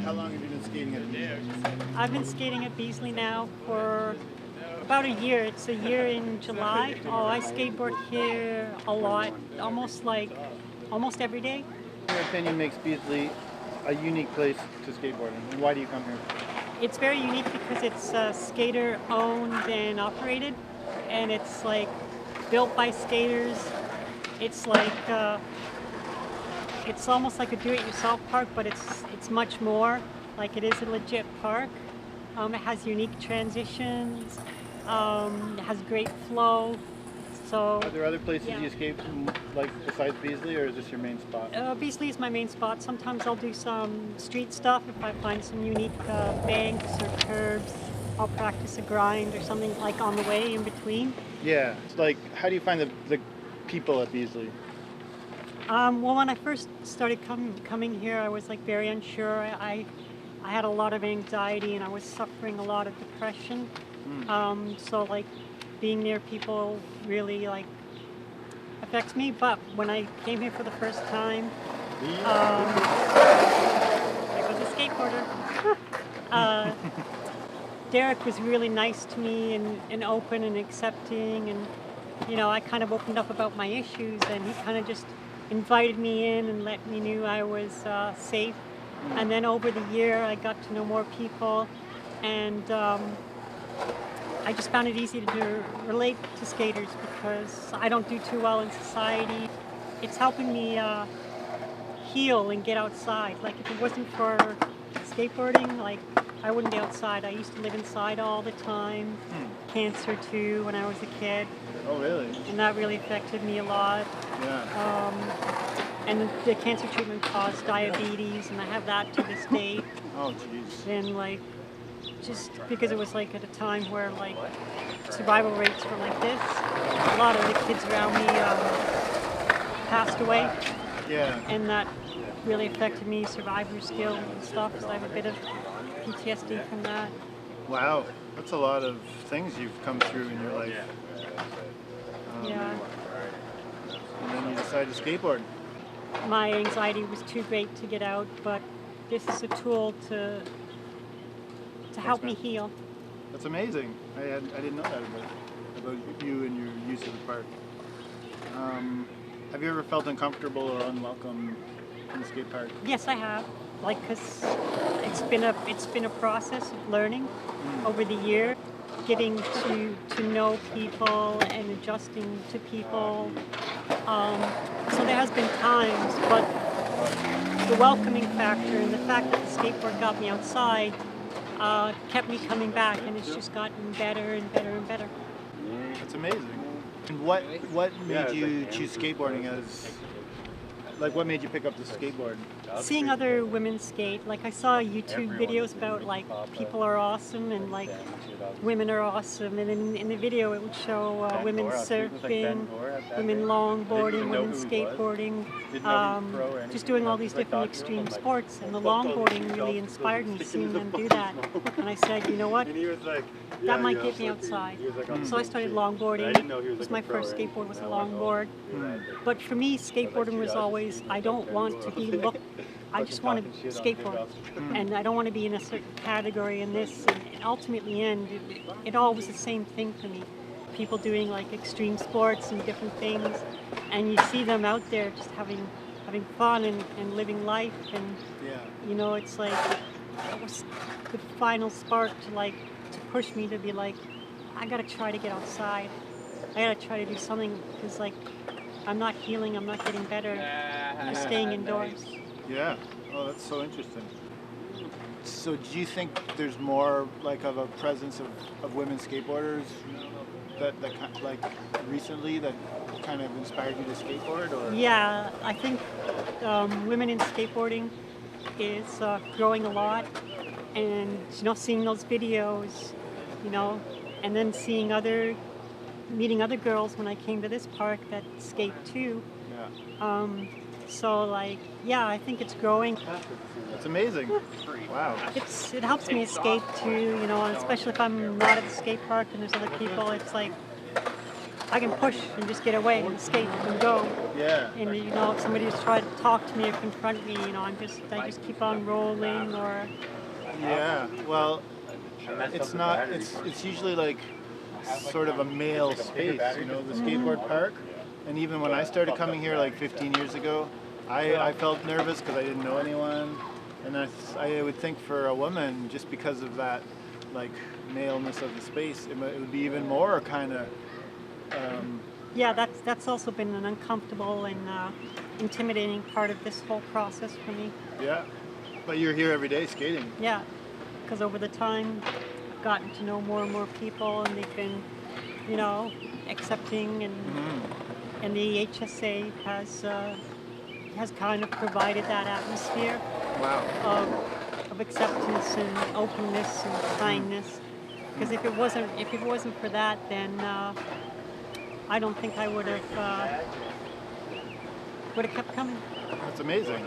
How long have you been skating at Beasley? I've been skating at Beasley now for about a year. It's a year in July. Oh, I skateboard here a lot, almost every day. In your opinion, makes Beasley a unique place to skateboarding, and why do you come here? It's very unique because it's skater owned and operated, and it's like built by skaters. It's like it's almost like a do-it-yourself park, but it's much more. Like it is a legit park. It has unique transitions. It has great flow. So, Are there other places yeah. you skate, like besides Beasley, or is this your main spot? Beasley is my main spot. Sometimes I'll do some street stuff if I find some unique banks or curbs. I'll practice a grind or something like on the way in between. Yeah. It's like, how do you find the people at Beasley? Well, when I first started coming here, I was like very unsure. I had a lot of anxiety and I was suffering a lot of depression. So like being near people really like affects me. But when I came here for the first time, there goes a skateboarder. Derek was really nice to me and open and accepting, and you know I kind of opened up about my issues, and he kind of just invited me in and let me knew I was safe. And then over the year, I got to know more people, and I just found it easy to relate to skaters because I don't do too well in society. It's helping me heal and get outside. Like if it wasn't for skateboarding, like I wouldn't be outside. I used to live inside all the time. Cancer too when I was a kid. Oh, really? And that really affected me a lot. Yeah. And the cancer treatment caused diabetes, and I have that to this day. Oh, jeez. And like, just because it was like at a time where like survival rates were like this, a lot of the kids around me passed away. Yeah. And that really affected me, survivor skills and stuff. So I have a bit of PTSD from that. Wow. That's a lot of things you've come through in your life. Yeah. And then you decided to skateboard. My anxiety was too great to get out, but this is a tool to help me heal. That's amazing. I didn't know that about you and your use of the park. Have you ever felt uncomfortable or unwelcome in the skate park? Yes, I have. Like, 'cause it's been a process of learning over the year, getting to know people and adjusting to people. So there has been times, but the welcoming factor and the fact that the skateboard got me outside kept me coming back, and it's just gotten better and better and better. That's amazing. And what made you choose skateboarding as, like, what made you pick up the skateboard? Seeing other women skate, like I saw YouTube videos about like people are awesome and like women are awesome, and in the video it would show women surfing, women longboarding, women skateboarding, just doing all these different extreme sports, and the longboarding really inspired me seeing them do that. And I said, you know what, that might get me outside. So I started longboarding. My first skateboard was a longboard. But for me, skateboarding was always, I don't want to be looked, I just want to skateboard. And I don't want to be in a certain category in this. And ultimately, it all was the same thing for me. People doing like extreme sports and different things, and you see them out there just having fun and living life, and you know, it's like it was the final spark to push me to be like, I gotta try to get outside. I gotta try to do something, because like I'm not healing, I'm not getting better, I'm just staying indoors. Yeah. Oh, that's so interesting. So do you think there's more like of a presence of women skateboarders that like recently that kind of inspired you to skateboard? Or Yeah, I think women in skateboarding is growing a lot, and you know, seeing those videos, you know, and then meeting other girls when I came to this park that skate too. Yeah. So like, yeah, I think it's growing. That's amazing. Wow. It helps me escape too, you know, and especially if I'm not at the skate park and there's other people. It's like I can push and just get away and escape and go. Yeah. And you know, if somebody's trying to talk to me or confront me, you know, I just keep on rolling or. Yeah. Well, it's not. It's usually like sort of a male space, you know, the skateboard park. And even when I started coming here like 15 years ago, I felt nervous because I didn't know anyone. And I would think for a woman, just because of that, like, maleness of the space, it would be even more kind of. Yeah, that's also been an uncomfortable and intimidating part of this whole process for me. Yeah. But you're here every day skating. Yeah, because over the time, I've gotten to know more and more people, and they've been, you know, accepting, and the HSA has kind of provided that atmosphere Wow. of acceptance and openness and kindness. Because if it wasn't for that, then I don't think I would have kept coming. That's amazing.